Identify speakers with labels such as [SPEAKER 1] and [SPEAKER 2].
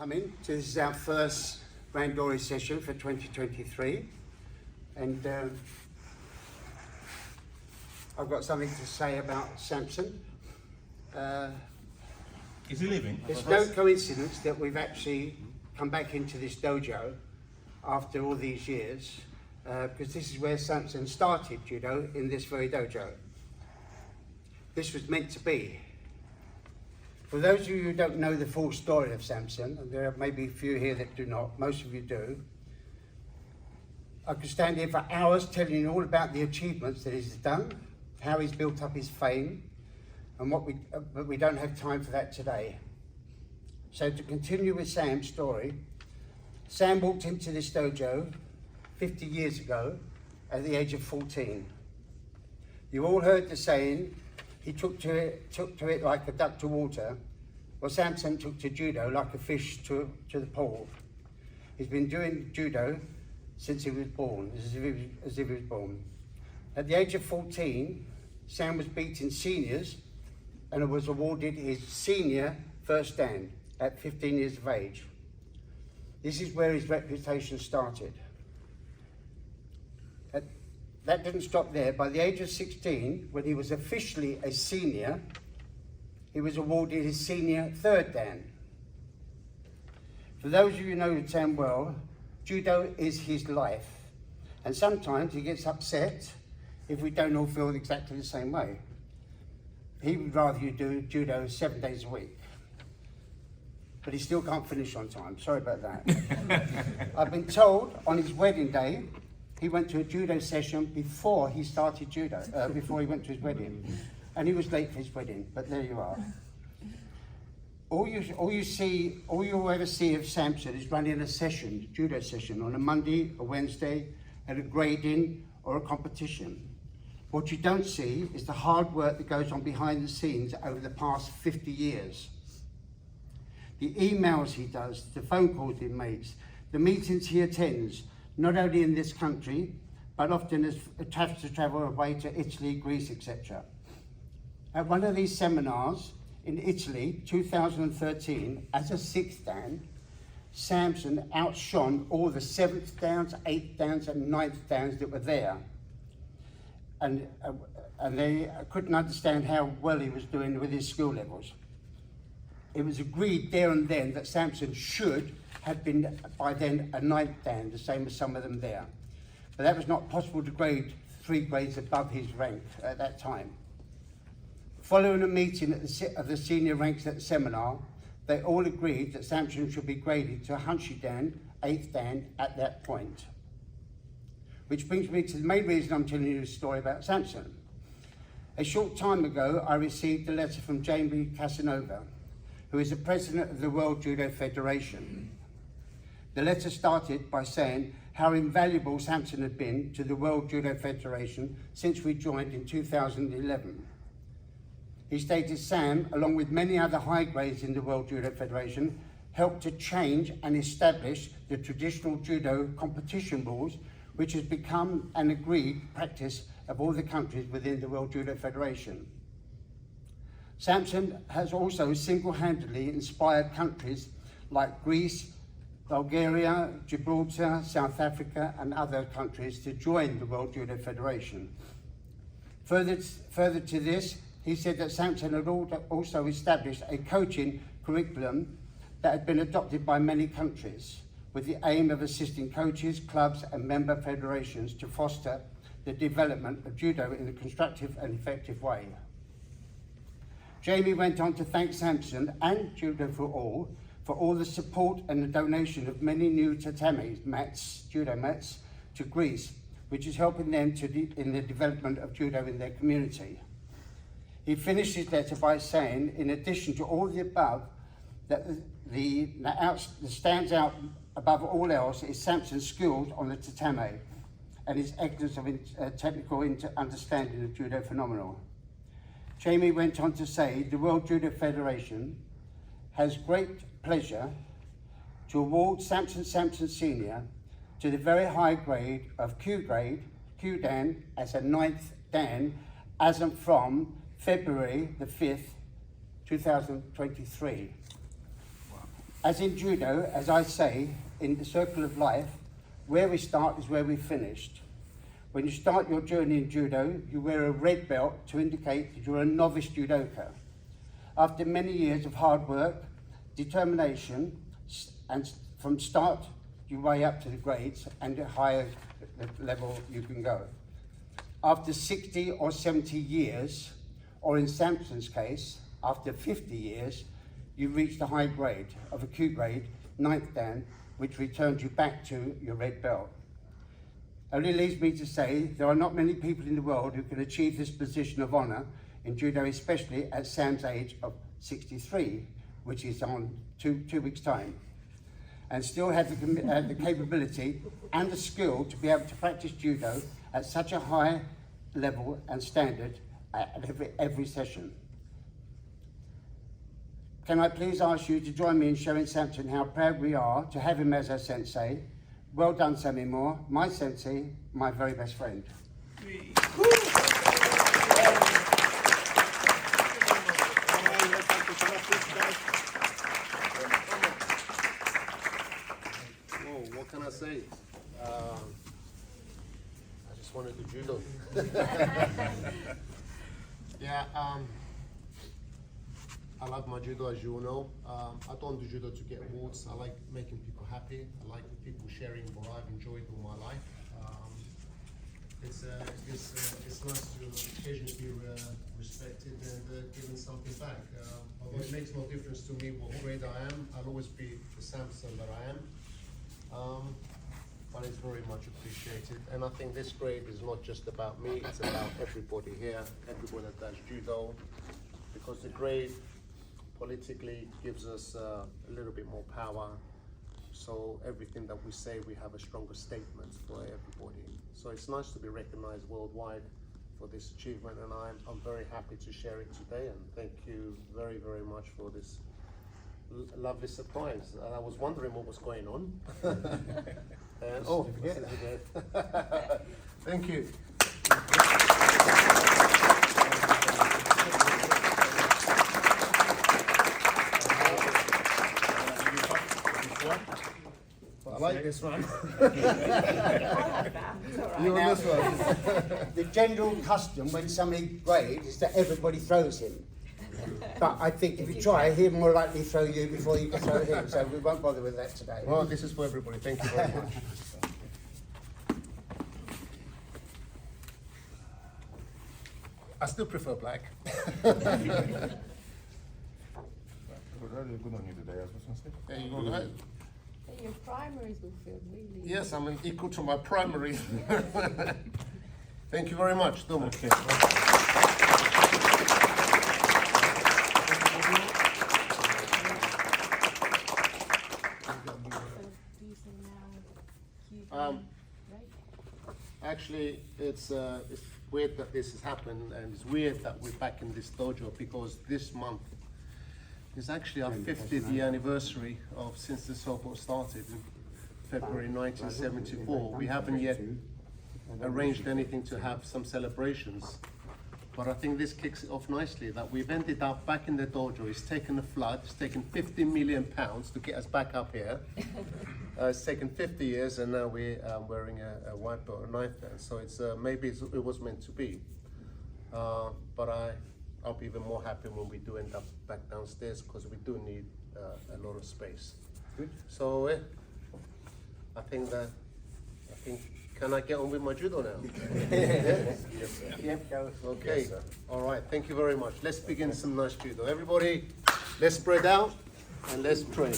[SPEAKER 1] coming. So this is our first Randori session for 2023, and I've got something to say about Sampson.
[SPEAKER 2] Is he living?
[SPEAKER 1] It's no coincidence that we've actually come back into this dojo after all these years, because this is where Sampson started judo, in this very dojo. This was meant to be. For those of you who don't know the full story of Sampson, and there are maybe a few here that do not, most of you do, I could stand here for hours telling you all about the achievements that he's done, how he's built up his fame, and but we don't have time for that today. So to continue with Sam's story, Sam walked into this dojo 50 years ago at the age of 14. You all heard the saying, he took to it like a duck to water. Well, Sampson took to judo like a fish to the pool. He's been doing judo since he was born, as if he was born. At the age of 14, Sam was beating seniors and was awarded his senior first dan at 15 years of age. This is where his reputation started. That didn't stop there. By the age of 16, when he was officially a senior, he was awarded his senior third dan. For those of you who know Sam well, judo is his life. And sometimes he gets upset if we don't all feel exactly the same way. He would rather you do judo 7 days a week. But he still can't finish on time. Sorry about that. I've been told on his wedding day, he went to a judo session before he started judo, before he went to his wedding. And he was late for his wedding, but there you are. All you'll ever see of Sampson is running a session, judo session, on a Monday, a Wednesday, at a grading or a competition. What you don't see is the hard work that goes on behind the scenes over the past 50 years. The emails he does, the phone calls he makes, the meetings he attends, not only in this country, but often has to travel away to Italy, Greece, etc. At one of these seminars in Italy, 2013, as a 6th dan, Sampson outshone all the 7th dans, 8th dans, and 9th dans that were there. And they couldn't understand how well he was doing with his skill levels. It was agreed there and then that Sampson should have been by then a 9th dan, the same as some of them there. But that was not possible to grade 3 grades above his rank at that time. Following a meeting of the senior ranks at the seminar, they all agreed that Sampson should be graded to a Hanshi dan, 8th dan at that point. Which brings me to the main reason I'm telling you this story about Sampson. A short time ago, I received a letter from Jamie Casanova, who is the president of the World Judo Federation. The letter started by saying how invaluable Sampson had been to the World Judo Federation since we joined in 2011. He stated Sam, along with many other high grades in the World Judo Federation, helped to change and establish the traditional judo competition rules, which has become an agreed practice of all the countries within the World Judo Federation. Sampson has also single-handedly inspired countries like Greece, Bulgaria, Gibraltar, South Africa, and other countries to join the World Judo Federation. Further to this, he said that Sampson had also established a coaching curriculum that had been adopted by many countries, with the aim of assisting coaches, clubs, and member federations to foster the development of judo in a constructive and effective way. Jamie went on to thank Sampson and Judo for all the support and the donation of many new tatami mats, judo mats, to Greece, which is helping them in the development of judo in their community. He finished his letter by saying, in addition to all the above, that that stands out above all else is Sampson's skills on the tatami and his excellence of technical understanding of judo phenomenal. Jamie went on to say, the World Judo Federation has great pleasure to award Sampson Sampson Senior to the very high grade of Q dan, as a 9th dan, as and from February the 5th, 2023. Wow. As in judo, as I say, in the circle of life, where we start is where we finished. When you start your journey in judo, you wear a red belt to indicate that you're a novice judoka. After many years of hard work, determination, and from start, you way up to the grades and the higher level you can go. After 60 or 70 years, or in Sampson's case, after 50 years, you reach the high grade of acute grade, 9th dan, which returns you back to your red belt. Only leaves me to say there are not many people in the world who can achieve this position of honour in judo, especially at Sam's age of 63, which is on two weeks' time, and still have the capability and the skill to be able to practice judo at such a high level and standard at every session. Can I please ask you to join me in showing Sampson how proud we are to have him as our sensei. Well done, Sammy Moore, my sensei, my very best friend.
[SPEAKER 2] What can I say? I just wanted to judo. Yeah, I love my judo, as you all know. I don't do judo to get awards. I like making people happy. I like people sharing what I've enjoyed all my life. It's nice to occasionally be respected and given something back. Although it makes no difference to me what grade I am, I'll always be the Sampson that I am. But it's very much appreciated. And I think this grade is not just about me, it's about everybody here, everybody that does judo, because the grade politically gives us a little bit more power. So everything that we say, we have a stronger statement for everybody. So it's nice to be recognized worldwide for this achievement, and I'm very happy to share it today, and thank you very, very much for this lovely surprise. I was wondering what was going on. And, oh, thank you. I like this one. You on this one?
[SPEAKER 1] The general custom when somebody grades is that everybody throws him. But I think if you try, he'll more likely throw you before you can throw him, so we won't bother with that today.
[SPEAKER 2] Well, this is for everybody. Thank you very much. I still prefer black.
[SPEAKER 3] Good on you today, I was going to say.
[SPEAKER 2] There you go, guys.
[SPEAKER 4] Your primaries will feel really...
[SPEAKER 2] Yes, I'm equal to my primary. Thank you very much. Domo.
[SPEAKER 3] Okay.
[SPEAKER 2] Actually, it's weird that this has happened, and it's weird that we're back in this dojo, because this month is actually our 50th year anniversary of since the Sopo started in February 1974. We haven't yet arranged anything to have some celebrations, but I think this kicks it off nicely, that we've ended up back in the dojo. It's taken a flood, it's taken 50 million pounds to get us back up here. It's taken 50 years, and now we're wearing a white belt, a 9th dan. So it's maybe it was meant to be. But I'll be even more happy when we do end up back downstairs, because we do need a lot of space.
[SPEAKER 1] Good.
[SPEAKER 2] So I think, can I get on with my judo now?
[SPEAKER 1] Yes, sir. Yep, go.
[SPEAKER 2] Okay.
[SPEAKER 1] Yes, sir.
[SPEAKER 2] All right. Thank you very much. Let's begin some nice judo. Everybody, let's spread out and let's train.